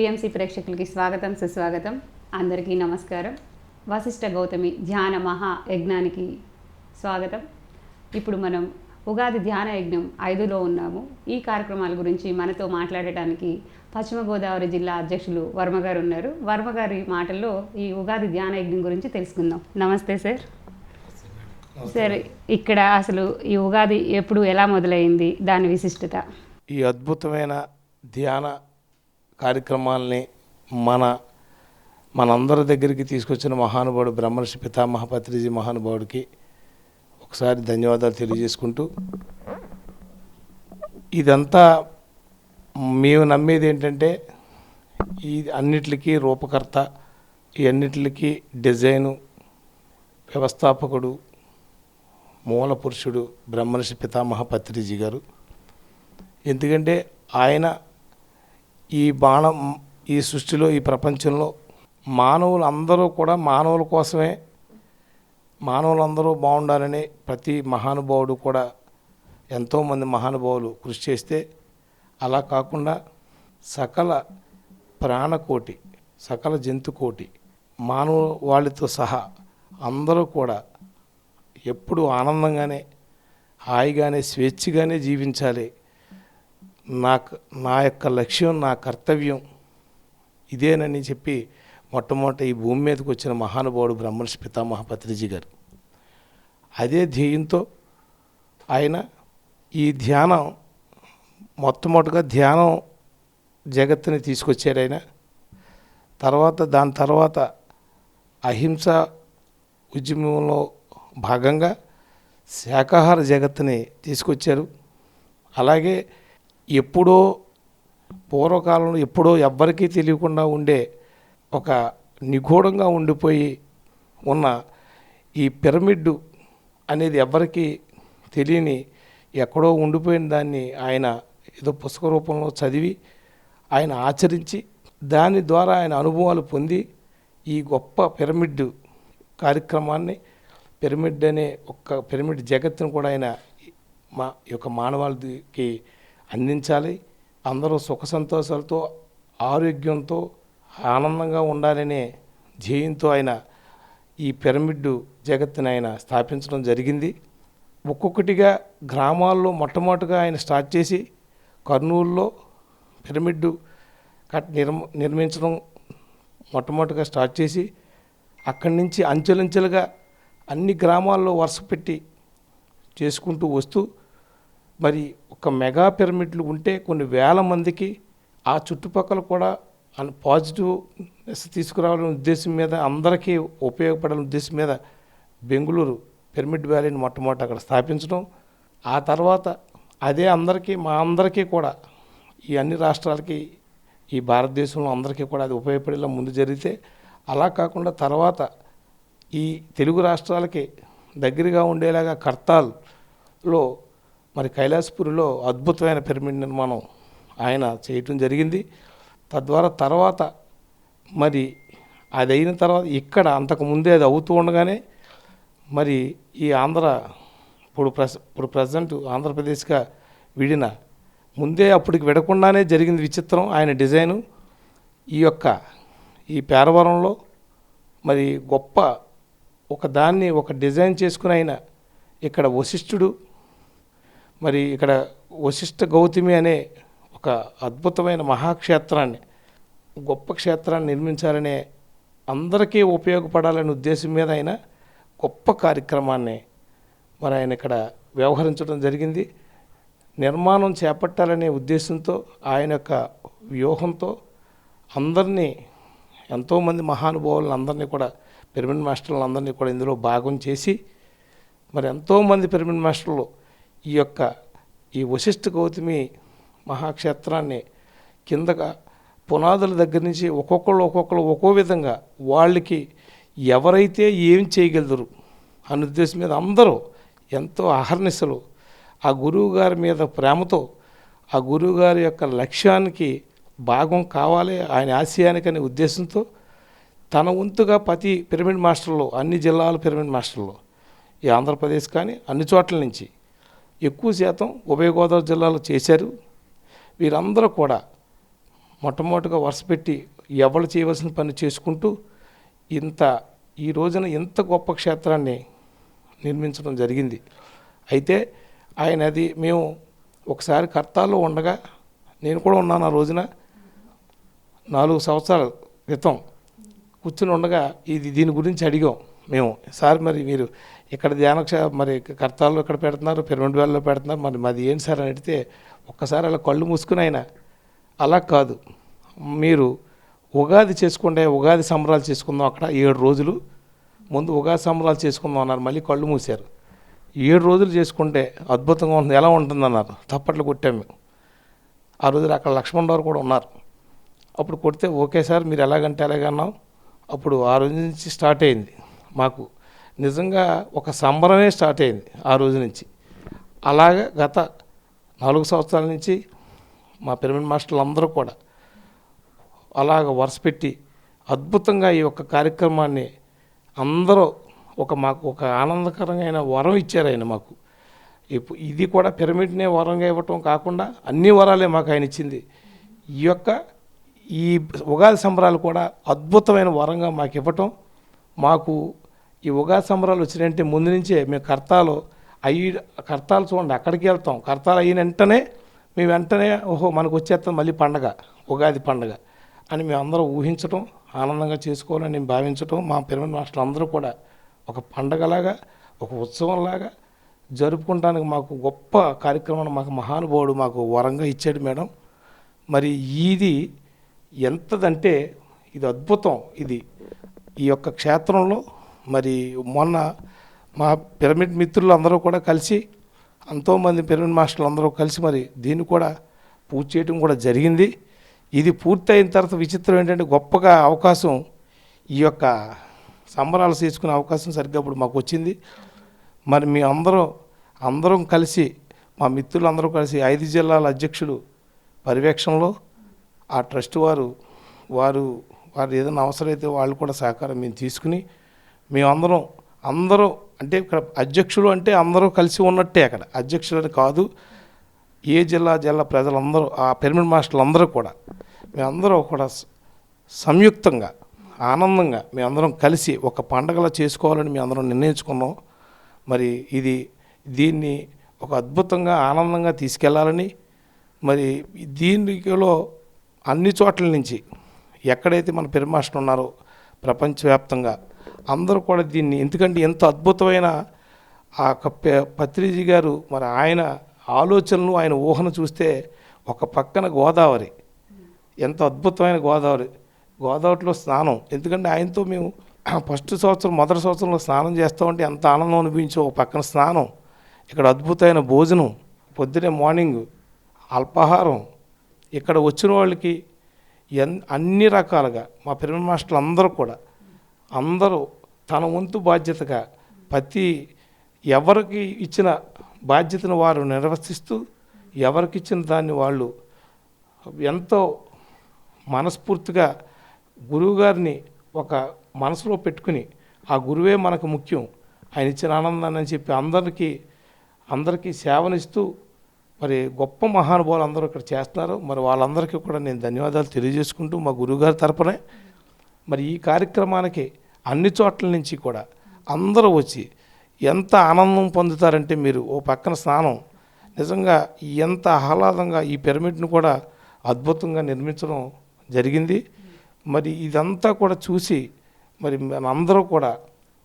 PMC ప్రేక్షకులకి స్వాగతం సుస్వాగతం. అందరికీ నమస్కారం. వశిష్ఠ గౌతమి ధ్యాన మహా యజ్ఞానికి స్వాగతం. ఇప్పుడు మనం ఉగాది ధ్యాన యజ్ఞం 5లో ఉన్నాము. ఈ కార్యక్రమాల గురించి మనతో మాట్లాడటానికి పశ్చిమ గోదావరి జిల్లా అధ్యక్షులు వర్మ గారు ఉన్నారు. వర్మ గారి మాటల్లో ఈ ఉగాది ధ్యాన యజ్ఞం గురించి తెలుసుకుందాం. నమస్తే సార్. సార్, ఇక్కడ అసలు ఈ ఉగాది ఎప్పుడు ఎలా మొదలైంది, దాని విశిష్టత? ఈ అద్భుతమైన ధ్యాన కార్యక్రమాలని మనందరి దగ్గరికి తీసుకొచ్చిన మహానుభావుడు బ్రహ్మర్షి పితామహ పత్రిజీ మహానుభావుడికి ఒకసారి ధన్యవాదాలు తెలియజేసుకుంటూ, ఇదంతా మేము నమ్మేది ఏంటంటే ఈ అన్నిటికీ రూపకర్త, ఈ అన్నిటికీ డిజైను, వ్యవస్థాపకుడు, మూల పురుషుడు బ్రహ్మర్షి పితామహ పత్రిజీ గారు. ఎందుకంటే ఆయన ఈ సృష్టిలో, ఈ ప్రపంచంలో మానవులందరూ కూడా మానవుల కోసమే, మానవులందరూ బాగుండాలని ప్రతి మహానుభావుడు కూడా ఎంతోమంది మహానుభావులు కృషి చేస్తే, అలా కాకుండా సకల ప్రాణకోటి, సకల జంతుకోటి, మానవ వాళ్ళతో సహా అందరూ కూడా ఎప్పుడు ఆనందంగానే, హాయిగానే, స్వేచ్ఛగానే జీవించాలి. నా యొక్క లక్ష్యం, నా కర్తవ్యం ఇదేనని చెప్పి మొట్టమొదట ఈ భూమి మీదకి వచ్చిన మహానుభావుడు బ్రహ్మర్షి పితామహ పత్రిజీ గారు. అదే ధ్యేయంతో ఆయన ఈ ధ్యానం, మొట్టమొదటిగా ధ్యానం జగత్తుని తీసుకొచ్చాడు ఆయన. దాని తర్వాత అహింస ఉద్యమంలో భాగంగా శాకాహార జగత్తుని తీసుకొచ్చారు. అలాగే ఎప్పుడో పూర్వకాలంలో ఎప్పుడో ఎవ్వరికీ తెలియకుండా ఉండే ఒక నిగూఢంగా ఉండిపోయి ఉన్న ఈ పిరమిడ్ అనేది ఎవ్వరికీ తెలియని, ఎక్కడో ఉండిపోయిన దాన్ని ఆయన ఏదో పుస్తక రూపంలో చదివి ఆయన ఆచరించి దాని ద్వారా ఆయన అనుభవాలు పొంది ఈ గొప్ప పిరమిడ్ కార్యక్రమాన్ని, పిరమిడ్ అనే ఒక పిరమిడ్ జగత్తును కూడా ఆయన మానవాళికి అందించాలి. అందరూ సుఖ సంతోషాలతో, ఆరోగ్యంతో, ఆనందంగా ఉండాలనే ధ్యేయంతో ఆయన ఈ పిరమిడ్ జగత్తుని ఆయన స్థాపించడం జరిగింది. ఒక్కొక్కటిగా గ్రామాల్లో మొట్టమొదటిగా ఆయన స్టార్ట్ చేసి కర్నూలులో పిరమిడ్ నిర్మించడం మొట్టమొదటిగా స్టార్ట్ చేసి అక్కడి నుంచి అంచెలంచెలుగా అన్ని గ్రామాల్లో వరుస పెట్టి చేసుకుంటూ వస్తూ, మరి ఒక మెగా పిరమిడ్లు ఉంటే కొన్ని వేల మందికి ఆ చుట్టుపక్కల కూడా పాజిటివ్నెస్ తీసుకురావాలనే ఉద్దేశం మీద, అందరికీ ఉపయోగపడాలనే ఉద్దేశం మీద బెంగళూరు పిరమిడ్ వ్యాలీని మొట్టమొదటి అక్కడ స్థాపించడం. ఆ తర్వాత అదే మా అందరికీ కూడా, ఈ అన్ని రాష్ట్రాలకి, ఈ భారతదేశంలో అందరికీ కూడా అది ఉపయోగపడేలా ముందు జరిగితే, అలా కాకుండా తర్వాత ఈ తెలుగు రాష్ట్రాలకి దగ్గరగా ఉండేలాగా కర్తాల్లో మరి కైలాసపురిలో అద్భుతమైన పిరమిడ్ నిర్మాణం ఆయన చేయటం జరిగింది. తద్వారా తర్వాత మరి అది అయిన తర్వాత ఇక్కడ అంతకుముందే అది అవుతూ ఉండగానే మరి ఈ ఇప్పుడు ప్రజెంట్ ఆంధ్రప్రదేశ్గా విడిన ముందే అప్పటికి విడకుండానే జరిగింది విచిత్రం. ఆయన డిజైను ఈ పేరవరంలో మరి గొప్ప ఒక డిజైన్ చేసుకుని ఆయన ఇక్కడ వశిష్ఠుడు, మరి ఇక్కడ వశిష్ఠ గౌతమి అనే ఒక అద్భుతమైన మహాక్షేత్రాన్ని, గొప్ప క్షేత్రాన్ని నిర్మించాలనే, అందరికీ ఉపయోగపడాలనే ఉద్దేశం మీద ఆయన గొప్ప కార్యక్రమాన్ని మరి ఆయన ఇక్కడ వ్యవహరించడం జరిగింది. నిర్మాణం చేపట్టాలనే ఉద్దేశంతో ఆయన యొక్క వ్యూహంతో అందరినీ, ఎంతోమంది మహానుభావులను అందరినీ కూడా, పిరమిడ్ మాస్టర్లను అందరినీ కూడా ఇందులో భాగం చేసి, మరి ఎంతోమంది పిరమిడ్ మాస్టర్లు ఈ వశిష్ఠ గౌతమి మహాక్షేత్రాన్ని కిందగా పునాదుల దగ్గర నుంచి ఒక్కొక్కరు ఒక్కో విధంగా వాళ్ళకి ఎవరైతే ఏం చేయగలరు అనే ఉద్దేశం మీద అందరూ ఎంతో అహర్నిశలు ఆ గురువు గారి మీద ప్రేమతో, ఆ గురువు గారి యొక్క లక్ష్యానికి భాగం కావాలి, ఆయన ఆశయానికి అనే ఉద్దేశంతో తన వంతుగా ప్రతి పిరమిడ్ మాస్టర్లో, అన్ని జిల్లాల పిరమిడ్ మాస్టర్లో, ఈ ఆంధ్రప్రదేశ్ కానీ అన్ని చోట్ల నుంచి ఎక్కువ శాతం ఉభయ గోదావరి జిల్లాలో చేశారు. వీరందరూ కూడా మొట్టమొదటిగా వరుస పెట్టి ఎవరు చేయవలసిన పని చేసుకుంటూ ఈ రోజున ఇంత గొప్ప క్షేత్రాన్ని నిర్మించడం జరిగింది. అయితే అది మేము ఒకసారి కర్తాల్లో ఉండగా, నేను కూడా ఉన్నాను ఆ రోజున, 4 సంవత్సరాల క్రితం కూర్చుని ఉండగా దీని గురించి అడిగాం మేము. సార్ మరి మీరు ఇక్కడ మరి కర్తాల్లో ఇక్కడ పెడుతున్నారు, పిరమిడ్ వ్యాలీలో పెడుతున్నారు, మరి మాది ఏంటి సార్ అని అడిగితే ఒక్కసారి అలా కళ్ళు మూసుకుని ఆయన అలా కాదు, మీరు ఉగాది చేసుకోండి, ఉగాది సంబరాలు చేసుకుందాం, అక్కడ 7 రోజులు ముందు ఉగాది సంబరాలు చేసుకుందాం అన్నారు. మళ్ళీ కళ్ళు మూసారు. 7 రోజులు చేసుకుంటే అద్భుతంగా ఉంటుంది, ఎలా ఉంటుందన్నారు. తప్పట్లు కొట్టాము మేము. ఆ రోజున అక్కడ లక్ష్మణరావు కూడా ఉన్నారు. అప్పుడు కొడితే ఓకే సార్ మీరు ఎలాగంటే ఎలాగన్నాం. అప్పుడు ఆ రోజు నుంచి స్టార్ట్ అయింది మాకు నిజంగా ఒక సంబరమే స్టార్ట్ అయింది ఆ రోజు నుంచి. అలాగే గత 4 సంవత్సరాల నుంచి మా పిరమిడ్ మాస్టర్లు అందరూ కూడా అలాగ వరుస పెట్టి అద్భుతంగా ఈ యొక్క కార్యక్రమాన్ని అందరూ మాకు ఒక ఆనందకరమైన వరం ఇచ్చారు ఆయన మాకు. ఇది కూడా పిరమిడ్నే వరంగా ఇవ్వటం కాకుండా అన్ని వరాలే మాకు ఆయన ఇచ్చింది. ఈ ఉగాది సంబరాలు కూడా అద్భుతమైన వరంగా మాకు ఇవ్వటం. మాకు ఈ ఉగాది సంబరాలు వచ్చినంటే ముందు నుంచే మేము కర్తాలు చూడండి, అక్కడికి వెళ్తాం. కర్తాలు అయిన వెంటనే మేము ఓహో మనకు వచ్చేస్తాం మళ్ళీ పండగ, ఉగాది పండగ అని మేము అందరూ ఊహించటం, ఆనందంగా చేసుకోవాలని భావించటం. మా పిరమిడ్ మాస్టర్లు అందరూ కూడా ఒక పండగలాగా, ఒక ఉత్సవంలాగా జరుపుకుంటానికి మాకు గొప్ప కార్యక్రమాన్ని మాకు మహానుభావుడు మాకు వరంగా ఇచ్చాడు మేడం. మరి ఇది ఎంతదంటే ఇది అద్భుతం. ఈ యొక్క క్షేత్రంలో మరి మొన్న మా పిరమిడ్ మిత్రులు అందరూ కూడా కలిసి, ఎంతోమంది పిరమిడ్ మాస్టర్లు అందరూ కలిసి మరి దీన్ని కూడా పూర్తి చేయడం కూడా జరిగింది. ఇది పూర్తయిన తర్వాత విచిత్రం ఏంటంటే గొప్పగా అవకాశం, ఈ యొక్క సంబరాలు చేసుకునే అవకాశం సరిగ్గా ఇప్పుడు మాకు వచ్చింది. మరి మీ అందరం కలిసి, మా మిత్రులు అందరూ కలిసి 5 జిల్లాల అధ్యక్షులు పర్యవేక్షణలో ఆ ట్రస్ట్ వారు ఏదైనా అవసరమైతే వాళ్ళు కూడా సహకారం మేము తీసుకుని అందరూ అంటే ఇక్కడ అధ్యక్షులు అంటే అందరూ కలిసి ఉన్నట్టే. అక్కడ అధ్యక్షులు అని కాదు, ఏ జిల్లా ప్రజలందరూ, ఆ పిరమిడ్ మాస్టర్లు అందరూ కూడా మేమందరూ కూడా సంయుక్తంగా ఆనందంగా మేమందరం కలిసి ఒక పండగలా చేసుకోవాలని మేమందరం నిర్ణయించుకున్నాం. మరి దీన్ని ఒక అద్భుతంగా ఆనందంగా తీసుకెళ్లాలని, మరి దీనిలో అన్ని చోట్ల నుంచి ఎక్కడైతే మన పిరమిడ్ మాస్టర్లు ఉన్నారో ప్రపంచవ్యాప్తంగా అందరూ కూడా దీన్ని, ఎందుకంటే ఎంత అద్భుతమైన ఆ పత్రిజీ గారు మరి ఆయన ఆలోచనలు, ఆయన ఊహను చూస్తే ఒక పక్కన గోదావరి, ఎంత అద్భుతమైన గోదావరిలో స్నానం. ఎందుకంటే ఆయనతో మేము మొదటి సంవత్సరంలో స్నానం చేస్తూ ఉంటే ఎంత ఆనందం అనిపించో. ఒక పక్కన స్నానం, ఇక్కడ అద్భుతమైన భోజనం, పొద్దునే మార్నింగ్ అల్పాహారం, ఇక్కడ వచ్చిన వాళ్ళకి అన్ని రకాలుగా మా పిరమిడ్ మాస్టర్లు అందరూ తన వంతు బాధ్యతగా ఎవరికి ఇచ్చిన బాధ్యతను వారు నిర్వర్తిస్తూ, ఎవరికి ఇచ్చిన దాన్ని వాళ్ళు ఎంతో మనస్ఫూర్తిగా గురువుగారిని ఒక మనసులో పెట్టుకుని, ఆ గురువే మనకు ముఖ్యం, ఆయన ఇచ్చిన ఆనందాన్ని అని చెప్పి అందరికీ సేవనిస్తూ మరి గొప్ప మహానుభావులు అందరూ ఇక్కడ చేస్తున్నారు. మరి వాళ్ళందరికీ కూడా నేను ధన్యవాదాలు తెలియజేసుకుంటూ మా గురువుగారి తరపునే మరి ఈ కార్యక్రమానికి అన్ని చోట్ల నుంచి కూడా అందరూ వచ్చి ఎంత ఆనందం పొందుతారంటే, మీరు ఓ పక్కన స్నానం, నిజంగా ఎంత ఆహ్లాదంగా ఈ పిరమిడ్ను కూడా అద్భుతంగా నిర్మించడం జరిగింది. మరి ఇదంతా కూడా చూసి మరి మనందరూ కూడా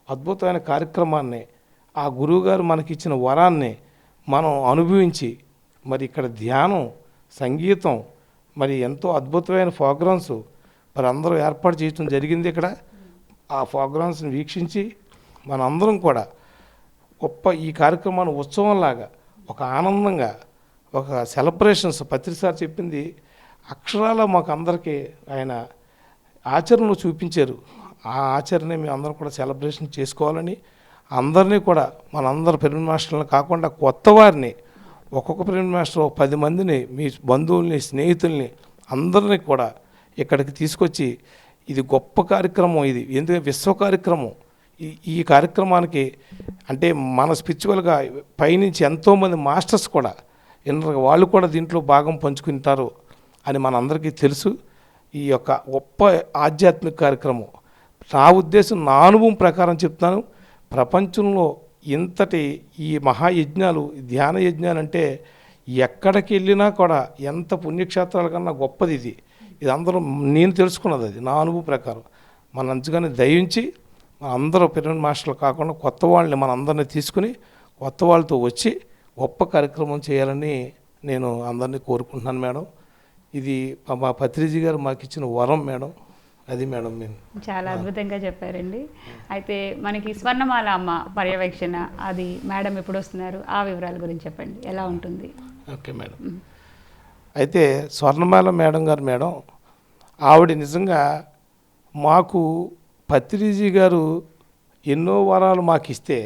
అద్భుతమైన కార్యక్రమాన్ని, ఆ గురువుగారు మనకిచ్చిన వరాన్ని మనం అనుభవించి, మరి ఇక్కడ ధ్యానం, సంగీతం, మరి ఎంతో అద్భుతమైన ప్రోగ్రామ్స్ మరి అందరూ ఏర్పాటు చేయడం జరిగింది. ఇక్కడ ఆ ప్రోగ్రామ్స్ని వీక్షించి మనందరం కూడా గొప్ప ఈ కార్యక్రమాన్ని ఉత్సవంలాగా, ఒక ఆనందంగా, ఒక సెలబ్రేషన్స్, పత్రిసారి చెప్పింది అక్షరాల మాకు అందరికీ ఆయన ఆచరణలో చూపించారు. ఆ ఆచరణే మేము అందరం కూడా సెలబ్రేషన్ చేసుకోవాలని, అందరినీ కూడా మనందరూ పిరమిడ్ మాస్టర్లను కాకుండా కొత్త వారిని, ఒక్కొక్క పిరమిడ్ మాస్టర్ 10 మందిని, మీ బంధువుల్ని, స్నేహితుల్ని అందరినీ కూడా ఇక్కడికి తీసుకొచ్చి, ఇది గొప్ప కార్యక్రమం, ఇది ఎందుకంటే విశ్వ కార్యక్రమం. ఈ కార్యక్రమానికి అంటే మన స్పిరిచువల్గా పైనుంచి ఎంతోమంది మాస్టర్స్ కూడా వాళ్ళు కూడా దీంట్లో భాగం పంచుకుంటారు అని మనందరికీ తెలుసు. ఈ యొక్క గొప్ప ఆధ్యాత్మిక కార్యక్రమం. నా ఉద్దేశం, నా అనుభవం ప్రకారం చెప్తాను. ప్రపంచంలో ఇంతటి ఈ మహాయజ్ఞాలు, ధ్యాన యజ్ఞాలు అంటే ఎక్కడికి వెళ్ళినా కూడా ఎంత పుణ్యక్షేత్రాల కన్నా గొప్పది ఇది. ఇది అందరూ నేను తెలుసుకున్నది, అది నా అనుభవం ప్రకారం. మన అంచుగానే దయించి మన అందరూ పిరమిడ్ మాస్టర్లు కాకుండా కొత్త వాళ్ళని మన అందరినీ తీసుకుని కొత్త వాళ్ళతో వచ్చి గొప్ప కార్యక్రమం చేయాలని నేను అందరినీ కోరుకుంటున్నాను మేడం. ఇది మా పత్రిజీ గారు మాకు ఇచ్చిన వరం మేడం. అది మేడం నేను చాలా అద్భుతంగా చెప్పారండి. అయితే మనకి స్వర్ణమాల అమ్మ పర్యవేక్షణ అది మేడం ఎప్పుడు వస్తున్నారు, ఆ వివరాల గురించి చెప్పండి, ఎలా ఉంటుంది? Okay madam. అయితే స్వర్ణమాల మేడం గారు మేడం, ఆవిడ నిజంగా మాకు పత్రిజీ గారు ఎన్నో వరాలు మాకు ఇస్తే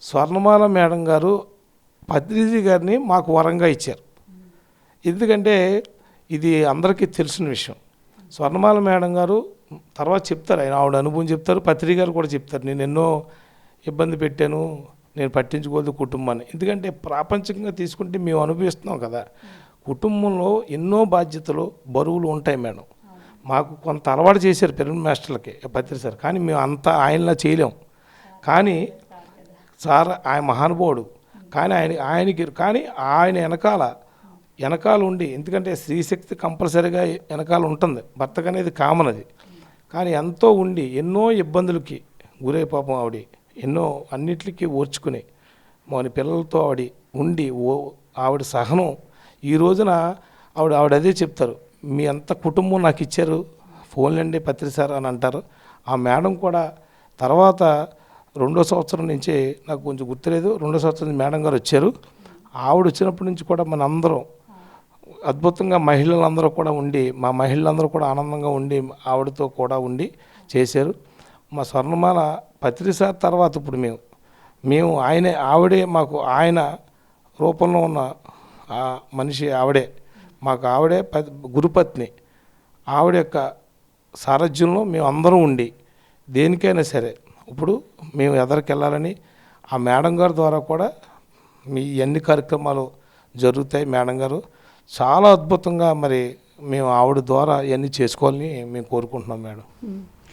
స్వర్ణమాల మేడం గారు పత్రిజీ గారిని మాకు వరంగా ఇచ్చారు. ఎందుకంటే ఇది అందరికీ తెలిసిన విషయం. స్వర్ణమాల మేడం గారు తర్వాత చెప్తారు, ఆయన ఆవిడ అనుభవం చెప్తారు, పత్రిజీ గారు కూడా చెప్తారు. నేను ఎన్నో ఇబ్బంది పెట్టాను, నేను పట్టించుకోలేదు కుటుంబాన్ని. ఎందుకంటే ప్రాపంచికంగా తీసుకుంటే మేము అనుభవిస్తున్నాం కదా, కుటుంబంలో ఎన్నో బాధ్యతలు, బరువులు ఉంటాయి మేడం. మాకు కొంత అలవాటు చేశారు పిరమిడ్ మాస్టర్లకి పత్రి సార్, కానీ మేము అంతా ఆయనలా చేయలేం. కానీ సార్ ఆయన మహానుభావుడు, కానీ ఆయన వెనకాల ఉండి, ఎందుకంటే స్త్రీశక్తి కంపల్సరీగా వెనకాల ఉంటుంది, భర్తకు అనేది కామన్ అది. కానీ ఎంతో ఉండి ఎన్నో ఇబ్బందులకి గురై పాపం ఆవిడ ఎన్నో అన్నిటికీ ఓర్చుకుని మన పిల్లలతో ఉండి ఆవిడ సహనం. ఈ రోజున ఆవిడ అదే చెప్తారు, మీ అంత కుటుంబం నాకు ఇచ్చారు, ఫోన్లండి పత్రి సార్ అని అంటారు. ఆ మేడం కూడా తర్వాత 2వ సంవత్సరం నుంచే, నాకు కొంచెం గుర్తులేదు, 2వ సంవత్సరం నుంచి మేడం గారు వచ్చారు. ఆవిడ వచ్చినప్పటి నుంచి కూడా మన అందరం అద్భుతంగా మహిళలందరూ కూడా ఉండి, మా మహిళలందరూ కూడా ఆనందంగా ఉండి ఆవిడతో కూడా ఉండి చేశారు. మా స్వర్ణమాల పత్రి సార్ తర్వాత ఇప్పుడు మేము ఆవిడే మాకు, ఆయన రూపంలో ఉన్న ఆ మనిషి ఆవిడే మాకు, ఆవిడే గురుపత్ని. ఆవిడ యొక్క సారథ్యంలో మేము అందరం ఉండి దేనికైనా సరే ఇప్పుడు మేము ఎదరికెళ్ళాలని ఆ మేడం గారి ద్వారా కూడా మీ అన్ని కార్యక్రమాలు జరుగుతాయి. మేడం గారు చాలా అద్భుతంగా మరి మేము ఆవిడ ద్వారా ఇవన్నీ చేసుకోవాలని మేము కోరుకుంటున్నాం మేడం.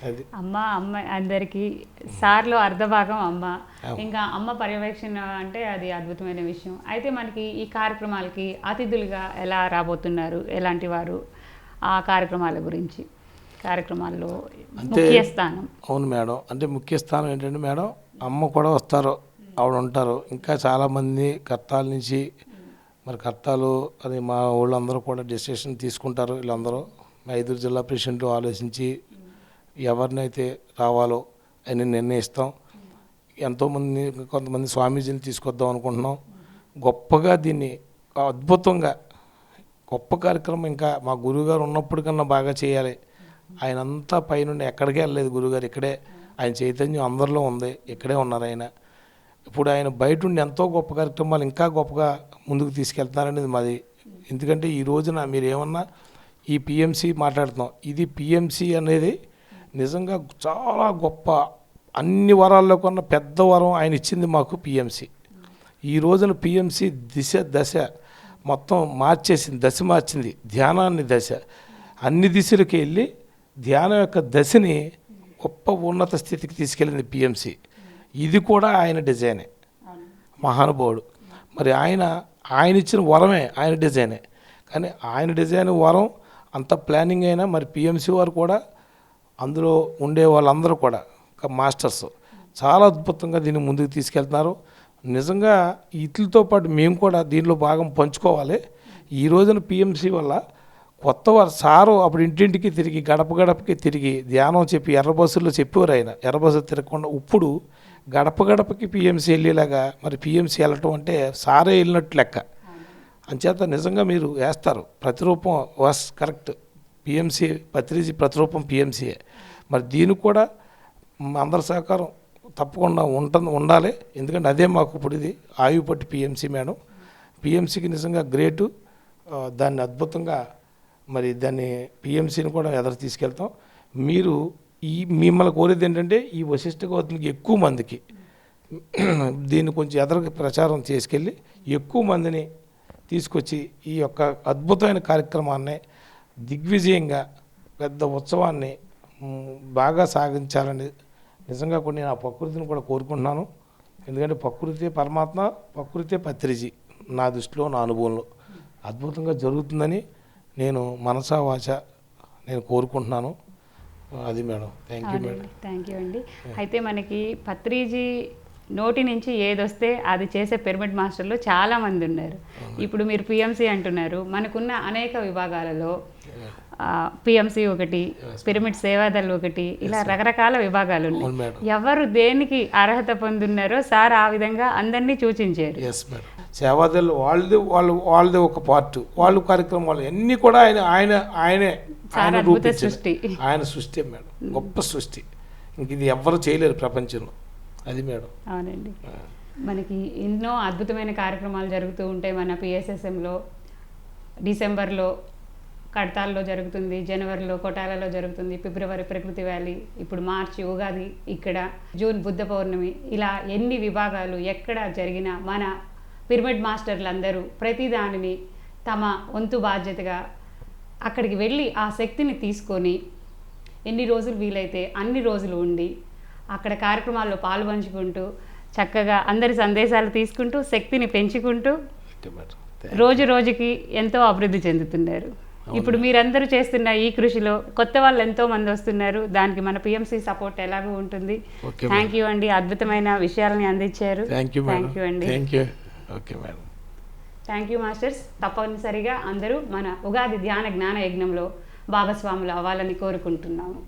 అది అమ్మ అందరికీ సార్లో అర్ధభాగం అమ్మ. ఇంకా అమ్మ పర్యవేక్షణ అంటే అది అద్భుతమైన విషయం. అయితే మనకి ఈ కార్యక్రమాలకి అతిథులుగా ఎలా రాబోతున్నారు, ఎలాంటి వారు, ఆ కార్యక్రమాల గురించి, కార్యక్రమాల్లో ముఖ్య స్థానం? అవును మేడం, అంటే ముఖ్య స్థానం ఏంటంటే మేడం, అమ్మ కూడా వస్తారు, ఆవిడ ఉంటారు. ఇంకా చాలామంది కర్తాల నుంచి మరి కర్తాలు అది మా వాళ్ళందరూ కూడా డెసిషన్ తీసుకుంటారు. వీళ్ళందరూ 5 జిల్లా ప్రెసిడెంట్లు ఆలోచించి ఎవరినైతే రావాలో అని నిర్ణయిస్తాం. ఎంతోమంది, కొంతమంది స్వామీజీని తీసుకొద్దాం అనుకుంటున్నాం. గొప్పగా దీన్ని అద్భుతంగా గొప్ప కార్యక్రమం ఇంకా మా గురువుగారు ఉన్నప్పుడు కన్నా బాగా చేయాలి. ఆయన అంతా పైనుండి ఎక్కడికే వెళ్ళలేదు గురువుగారు, ఇక్కడే ఆయన చైతన్యం అందరిలో ఉంది, ఇక్కడే ఉన్నారు ఆయన. ఇప్పుడు ఆయన బయట ఉండి ఎంతో గొప్ప కార్యక్రమాలు ఇంకా గొప్పగా ముందుకు తీసుకెళ్తారనేది మాది. ఎందుకంటే ఈ రోజున మీరు ఏమన్నా ఈ పిఎంసి మాట్లాడుతున్నాం, ఇది పిఎంసి అనేది నిజంగా చాలా గొప్ప, అన్ని వరాల్లో కన్నా పెద్ద వరం ఆయన ఇచ్చింది మాకు పిఎంసి. ఈ రోజున పిఎంసి దశ మొత్తం మార్చేసింది, దశ మార్చింది, ధ్యానాన్ని దశ అన్ని దిశలకి వెళ్ళి ధ్యానం యొక్క దశని గొప్ప ఉన్నత స్థితికి తీసుకెళ్ళింది పిఎంసి. ఇది కూడా ఆయన డిజైనే, మహానుభావుడు. మరి ఆయన ఇచ్చిన వరమే, ఆయన డిజైనే. కానీ ఆయన డిజైన్ వరం అంత ప్లానింగ్ అయినా మరి పిఎంసి వారు కూడా అందులో ఉండే వాళ్ళందరూ కూడా మాస్టర్స్ చాలా అద్భుతంగా దీన్ని ముందుకు తీసుకెళ్తున్నారు. నిజంగా వీటితో పాటు మేము కూడా దీనిలో భాగం పంచుకోవాలి. ఈ రోజున పిఎంసి వల్ల కొత్త వారు సారు అప్పుడు ఇంటింటికి తిరిగి గడపకి తిరిగి ధ్యానం చెప్పి ఎర్ర బస్సుల్లో చెప్పేవారు. ఆయన ఎర్ర బస్సు తిరగకుండా ఇప్పుడు గడపకి పిఎంసి వెళ్ళేలాగా మరి పిఎంసి వెళ్ళటం అంటే సారే వెళ్ళినట్టు లెక్క. అంచేత నిజంగా మీరు వేస్తారు ప్రతిరూపం వాస్ కరెక్ట్, పిఎంసి పత్రిజీ ప్రతిరూపం పిఎంసియే. మరి దీనికి కూడా అందరి సహకారం తప్పకుండా ఉండాలి. ఎందుకంటే అదే మాకు ఇప్పుడు ఇది ఆయుపట్టి పిఎంసి మేడం. పిఎంసికి నిజంగా గ్రేటు, దాన్ని అద్భుతంగా మరి దాన్ని పిఎంసిని కూడా ఎదురు తీసుకెళ్తాం. మీరు మిమ్మల్ని కోరేది ఏంటంటే ఈ వశిష్ఠ గౌతమికి ఎక్కువ మందికి దీన్ని కొంచెం ఎదురుకి ప్రచారం చేసుకెళ్ళి ఎక్కువ మందిని తీసుకొచ్చి ఈ యొక్క అద్భుతమైన కార్యక్రమాన్ని దిగ్విజయంగా పెద్ద ఉత్సవాన్ని బాగా సాగించాలని నిజంగా కూడా నేను ఆ ప్రకృతిని కూడా కోరుకుంటున్నాను. ఎందుకంటే ప్రకృతి పరమాత్మ, ప్రకృతి పత్రిజీ నా దృష్టిలో, నా అనుభవంలో అద్భుతంగా జరుగుతుందని నేను మనసా వాచ నేను కోరుకుంటున్నాను. అది madam. Thank you madam. Thank you అండి. అయితే మనకి పత్రిజీ నోటి నుంచి ఏదొస్తే అది చేసే పిరమిడ్ మాస్టర్లు చాలామంది ఉన్నారు. ఇప్పుడు మీరు పిఎంసి అంటున్నారు, మనకున్న అనేక విభాగాలలో పిఎంసి ఒకటి, పిరమిడ్ సేవాదల్ ఒకటి, ఇలా రకరకాల విభాగాలు ఉన్నాయి. ఎవరు దేనికి అర్హత పొందున్నారో సార్ ఆ విధంగా అందరినీ సూచించారు. Yes madam. సేవాదల్ వాళ్ళది ఒక పార్ట్, వాళ్ళు కార్యక్రమాలు అన్నీ కూడా ఆయనే సృష్టి, ఆయన సృష్టి మేడం, గొప్ప సృష్టి. ఇంక ఇది ఎవ్వరు చేయలేరు ప్రపంచంలో. అది మేడం. అవునండి. మనకి ఎన్నో అద్భుతమైన కార్యక్రమాలు జరుగుతూ ఉంటాయి. మన పిఎస్ఎస్ఎంలో డిసెంబర్లో కడతాల్లో జరుగుతుంది, జనవరిలో కొటాలలో జరుగుతుంది, ఫిబ్రవరి ప్రకృతి వ్యాలీ, ఇప్పుడు మార్చి ఉగాది, ఇక్కడ జూన్ బుద్ధ పౌర్ణమి, ఇలా ఎన్ని విభాగాలు ఎక్కడ జరిగినా మన పిరమిడ్ మాస్టర్లందరూ ప్రతిదానిని తమ వంతు బాధ్యతగా అక్కడికి వెళ్ళి ఆ శక్తిని తీసుకొని ఎన్ని రోజులు వీలైతే అన్ని రోజులు ఉండి అక్కడ కార్యక్రమాల్లో పాల్పంచుకుంటూ చక్కగా అందరి సందేశాలు తీసుకుంటూ శక్తిని పెంచుకుంటూ రోజు రోజుకి ఎంతో అభివృద్ధి చెందుతున్నారు. ఇప్పుడు మీరందరూ చేస్తున్న ఈ కృషిలో కొత్త వాళ్ళు ఎంతో మంది వస్తున్నారు. దానికి మన పిఎంసి సపోర్ట్ ఎలాగో ఉంటుంది. థ్యాంక్ యూ అండి, అద్భుతమైన విషయాలని అందించారు. థ్యాంక్ యూ అండి. Thank you masters. తప్పనిసరిగా అందరూ మన ఉగాది ధ్యాన జ్ఞాన యజ్ఞంలో భాగస్వాములు అవ్వాలని కోరుకుంటున్నాము.